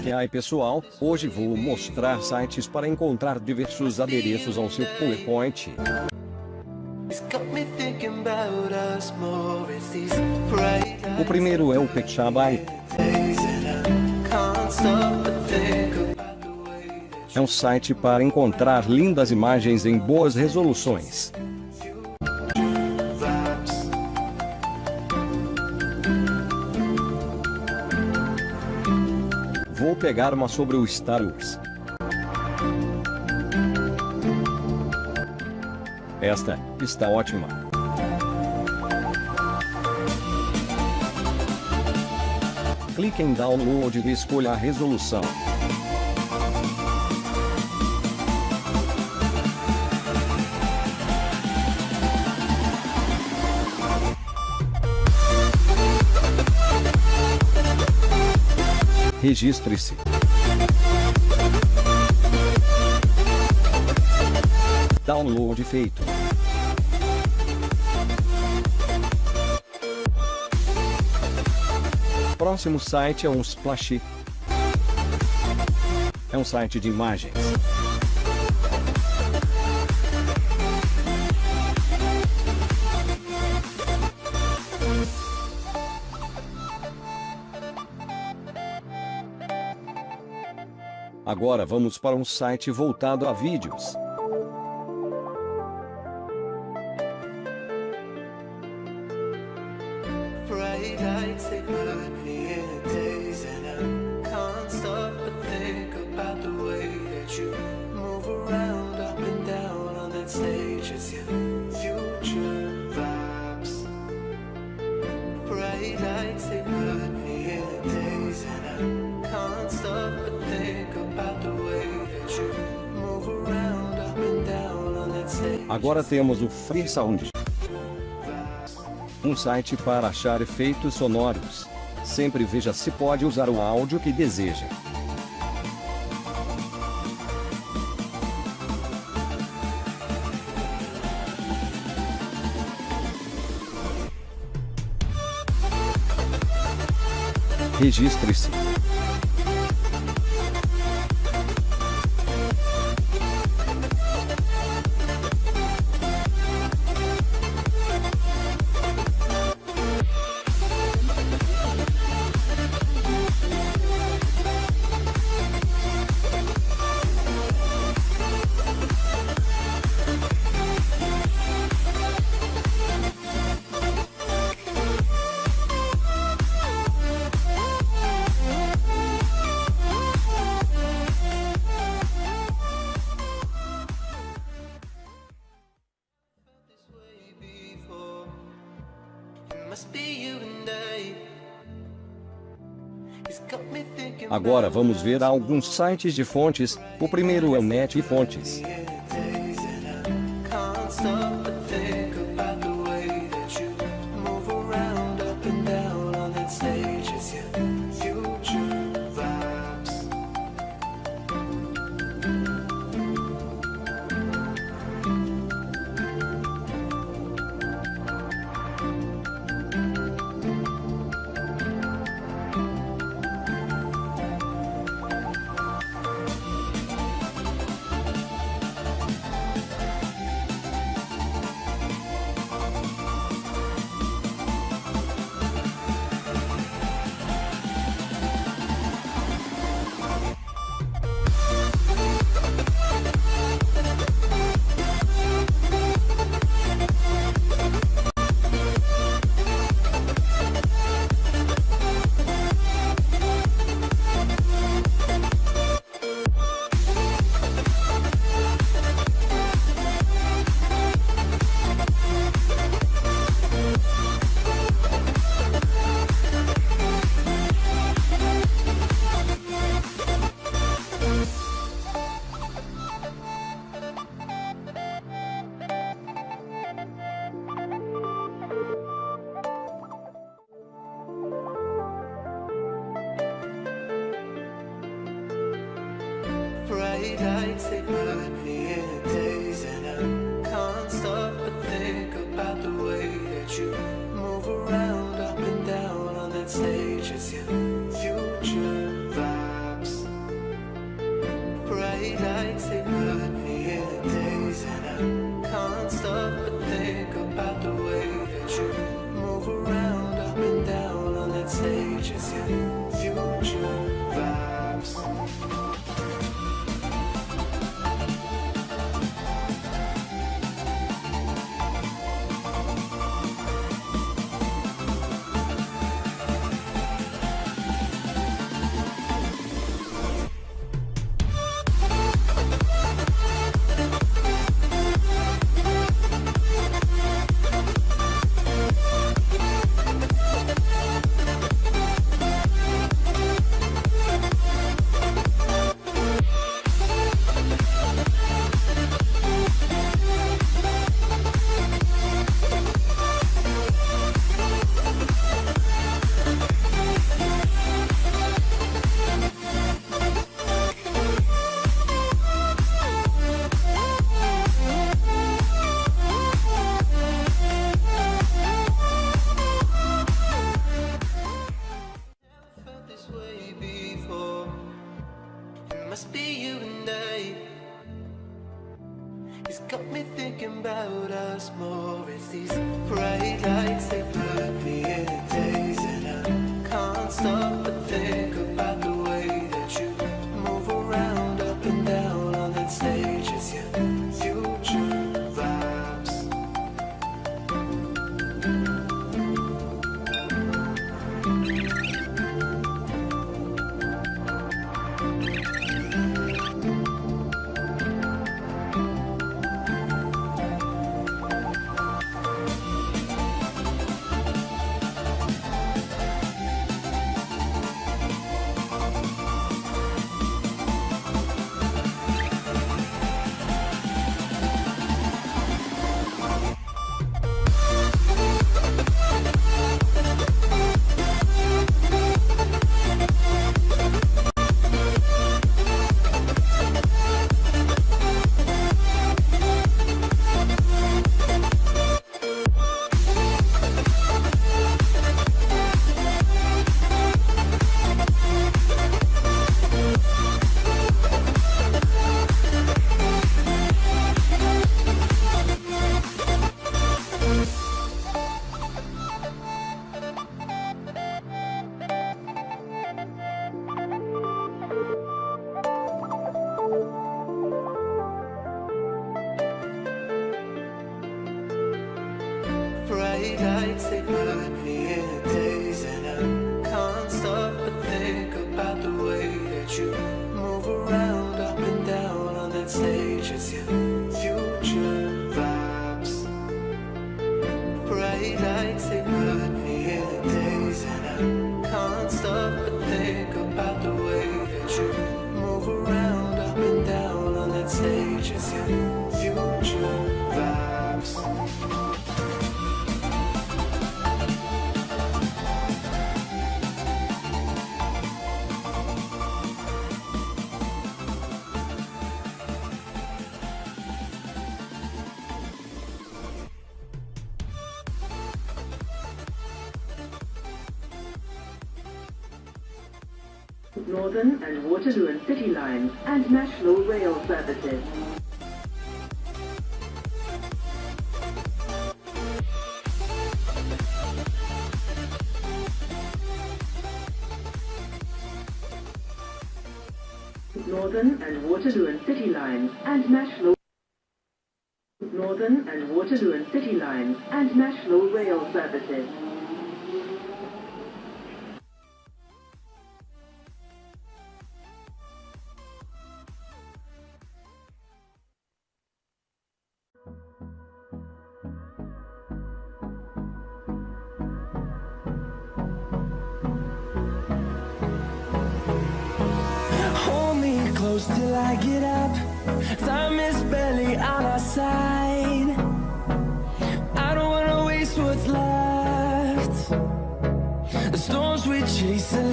E aí pessoal, hoje vou mostrar sites para encontrar diversos adereços ao seu PowerPoint. O primeiro é o Pixabay. É um site para encontrar lindas imagens em boas resoluções. Vou pegar uma sobre o Star Wars. Esta está ótima. Clique em Download e escolha a resolução. Registre-se. Download feito. Próximo site é um Splash. É um site de imagens. Agora vamos para um site voltado a vídeos. Agora temos o Freesound, um site para achar efeitos sonoros. Sempre veja se pode usar o áudio que deseja. Registre-se. Agora vamos ver alguns sites de fontes. O primeiro é o Netfontes. Lights, they put me in a daze, and I can't stop but think about the way that you move around, up and down on that stage. It's your future vibes. must be you and I. It's got me thinking about us more. It's these bright lights, they put me in a daze, and I can't stop but think about the way that you move around up and down on that stage. It's your future vibes. Bright lights, they put me in a daze, and I can't stop but think about the way that you move around up and down on that stage. It's your future vibes. Bright lights, they put me in a daze, and I can't stop but think about the way that you move around up and down on that stage. It's your future vibes. Northern and Waterloo and City lines and National Rail services. Northern and Waterloo and City lines and National Northern and Waterloo and City lines and National Rail services. Hold me close till I get up. Time is barely on our side. I don't wanna waste what's left. The storms we chase are